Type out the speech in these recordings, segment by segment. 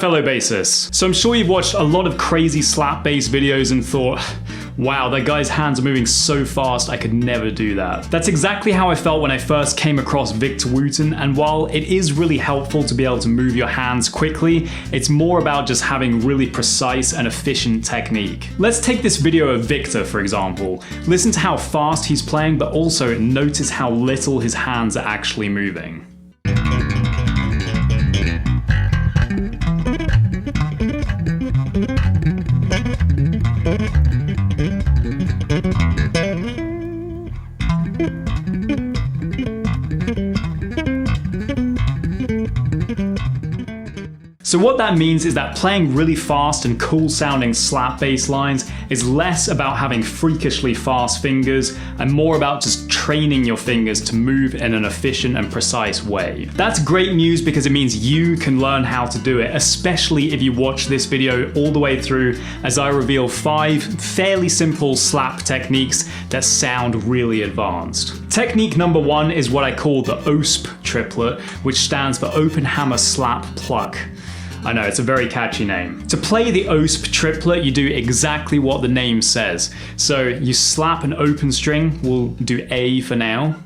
fellow bassists. So I'm sure you've watched a lot of crazy slap bass videos and thought, wow, that guy's hands are moving so fast, I could never do that. That's exactly how I felt when I first came across Victor Wooten, and while it is really helpful to be able to move your hands quickly, it's more about just having really precise and efficient technique. Let's take this video of Victor, for example. Listen to how fast he's playing, but also notice how little his hands are actually moving. So what that means is that playing really fast and cool sounding slap bass lines is less about having freakishly fast fingers and more about just training your fingers to move in an efficient and precise way. That's great news because it means you can learn how to do it, especially if you watch this video all the way through as I reveal 5 fairly simple slap techniques that sound really advanced. Technique number 1 is what I call the OSP triplet, which stands for Open Hammer Slap Pluck. I know, it's a very catchy name. To play the OSP triplet, you do exactly what the name says. So you slap an open string, we'll do A for now,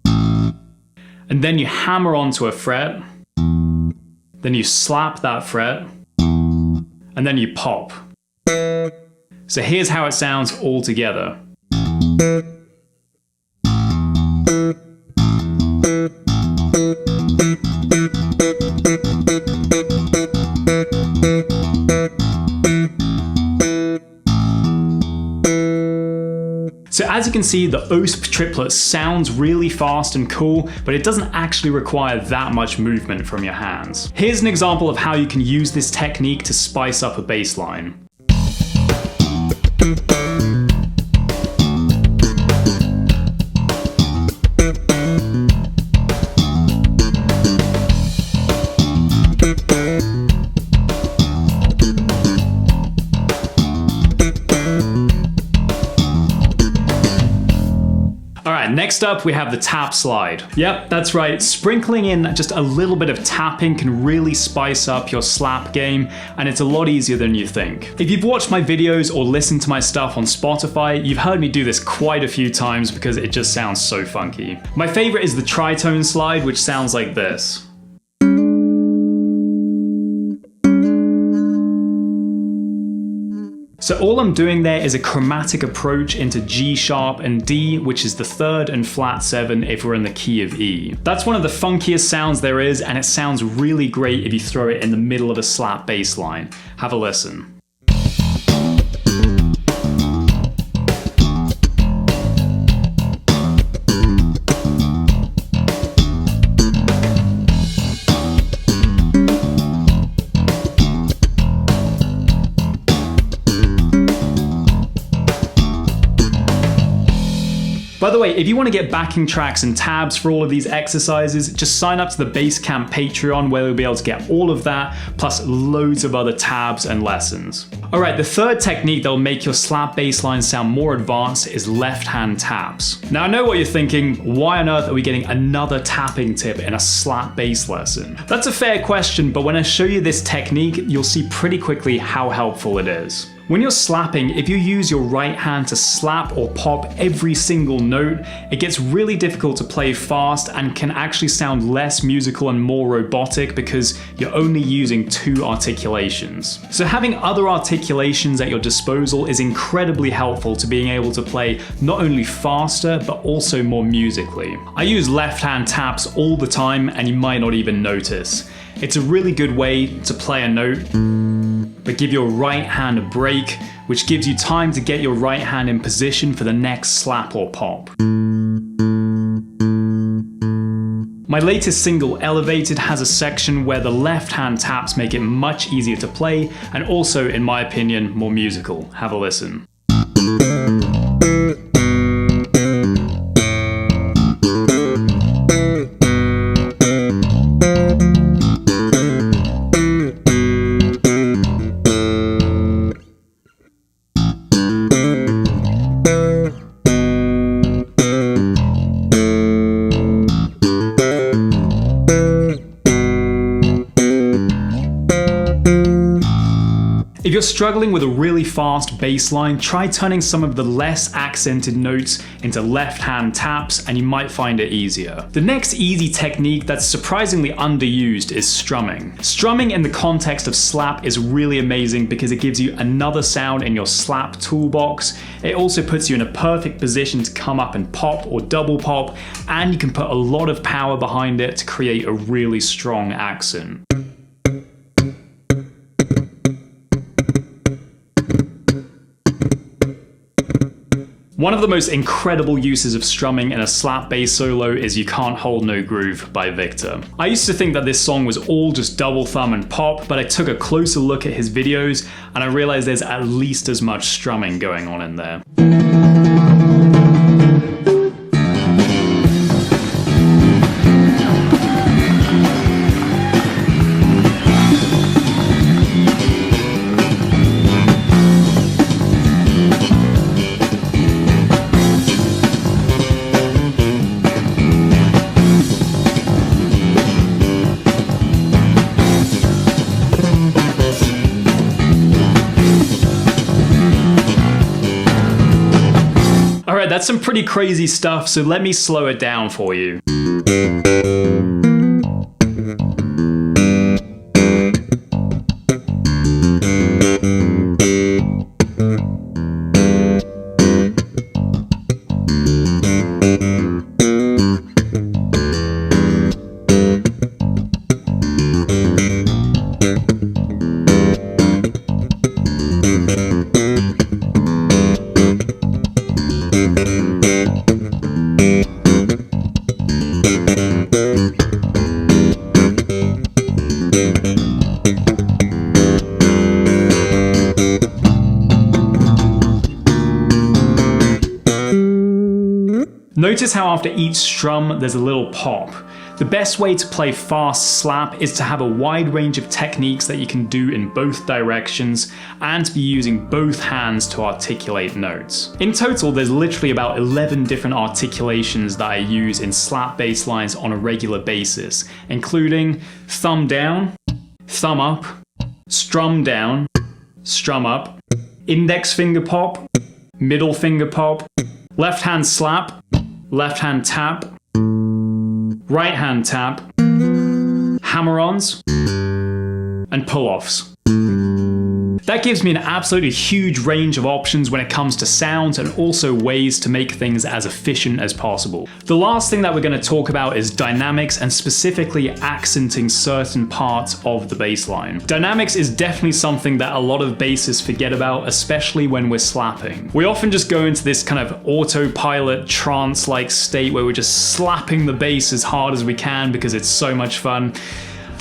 and then you hammer onto a fret, then you slap that fret, and then you pop. So here's how it sounds all together. So as you can see, the OSP triplet sounds really fast and cool, but it doesn't actually require that much movement from your hands. Here's an example of how you can use this technique to spice up a bass line. Next up, we have the tap slide. Yep, that's right. Sprinkling in just a little bit of tapping can really spice up your slap game, and it's a lot easier than you think. If you've watched my videos or listened to my stuff on Spotify, you've heard me do this quite a few times because it just sounds so funky. My favorite is the tritone slide, which sounds like this. So all I'm doing there is a chromatic approach into G sharp and D, which is the 3rd and flat 7 if we're in the key of E. That's one of the funkiest sounds there is, and it sounds really great if you throw it in the middle of a slap bass line. Have a listen. By the way, if you want to get backing tracks and tabs for all of these exercises, just sign up to the Basecamp Patreon where you'll be able to get all of that, plus loads of other tabs and lessons. Alright, the third technique that will make your slap bass line sound more advanced is left-hand taps. Now I know what you're thinking, why on earth are we getting another tapping tip in a slap bass lesson? That's a fair question, but when I show you this technique, you'll see pretty quickly how helpful it is. When you're slapping, if you use your right hand to slap or pop every single note, it gets really difficult to play fast and can actually sound less musical and more robotic because you're only using 2 articulations. So having other articulations at your disposal is incredibly helpful to being able to play not only faster, but also more musically. I use left-hand taps all the time and you might not even notice. It's a really good way to play a note, but give your right hand a break, which gives you time to get your right hand in position for the next slap or pop. My latest single, Elevated, has a section where the left-hand taps make it much easier to play, and also, in my opinion, more musical. Have a listen. If you're struggling with a really fast bass line, try turning some of the less accented notes into left-hand taps and you might find it easier. The next easy technique that's surprisingly underused is strumming. Strumming in the context of slap is really amazing because it gives you another sound in your slap toolbox. It also puts you in a perfect position to come up and pop or double pop, and you can put a lot of power behind it to create a really strong accent. One of the most incredible uses of strumming in a slap bass solo is You Can't Hold No Groove by Victor. I used to think that this song was all just double thumb and pop, but I took a closer look at his videos and I realized there's at least as much strumming going on in there. Alright, that's some pretty crazy stuff, so let me slow it down for you. Notice how after each strum there's a little pop. The best way to play fast slap is to have a wide range of techniques that you can do in both directions and to be using both hands to articulate notes. In total, there's literally about 11 different articulations that I use in slap bass lines on a regular basis, including thumb down, thumb up, strum down, strum up, index finger pop, middle finger pop, left hand slap, left hand tap, right hand tap, hammer-ons, and pull-offs. That gives me an absolutely huge range of options when it comes to sounds and also ways to make things as efficient as possible. The last thing that we're going to talk about is dynamics and specifically accenting certain parts of the bass line. Dynamics is definitely something that a lot of bassists forget about, especially when we're slapping. We often just go into this kind of autopilot trance-like state where we're just slapping the bass as hard as we can because it's so much fun.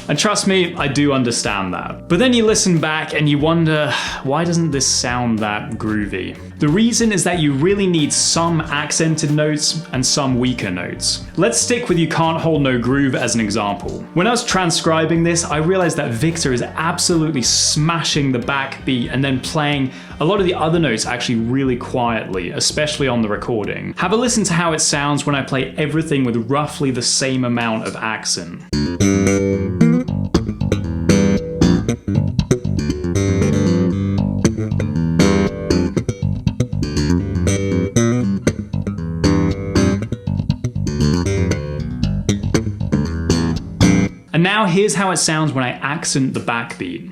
And trust me, I do understand that. But then you listen back and you wonder, why doesn't this sound that groovy? The reason is that you really need some accented notes and some weaker notes. Let's stick with You Can't Hold No Groove as an example. When I was transcribing this, I realized that Victor is absolutely smashing the backbeat and then playing a lot of the other notes actually really quietly, especially on the recording. Have a listen to how it sounds when I play everything with roughly the same amount of accent. And now here's how it sounds when I accent the backbeat.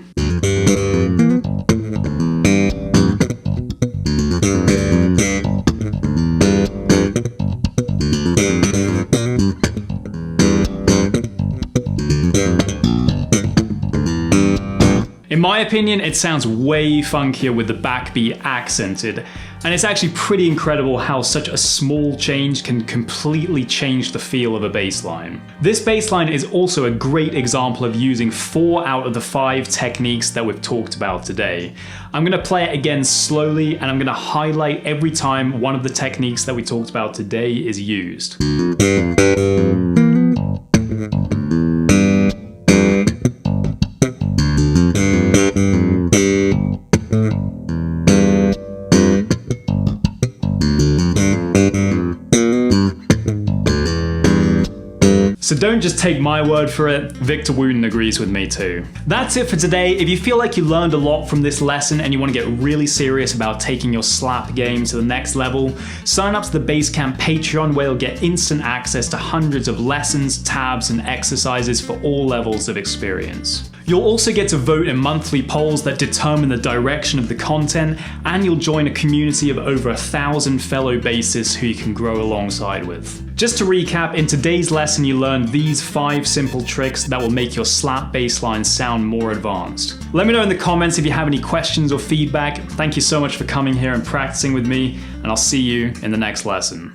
In my opinion, it sounds way funkier with the backbeat accented, and it's actually pretty incredible how such a small change can completely change the feel of a bass line. This bass line is also a great example of using 4 out of the 5 techniques that we've talked about today. I'm going to play it again slowly, and I'm going to highlight every time one of the techniques that we talked about today is used. So don't just take my word for it, Victor Wooten agrees with me too. That's it for today. If you feel like you learned a lot from this lesson and you want to get really serious about taking your slap game to the next level, sign up to the Basecamp Patreon where you'll get instant access to hundreds of lessons, tabs, and exercises for all levels of experience. You'll also get to vote in monthly polls that determine the direction of the content, and you'll join a community of over 1,000 fellow bassists who you can grow alongside with. Just to recap, in today's lesson you learned these 5 simple tricks that will make your slap bass line sound more advanced. Let me know in the comments if you have any questions or feedback. Thank you so much for coming here and practicing with me, and I'll see you in the next lesson.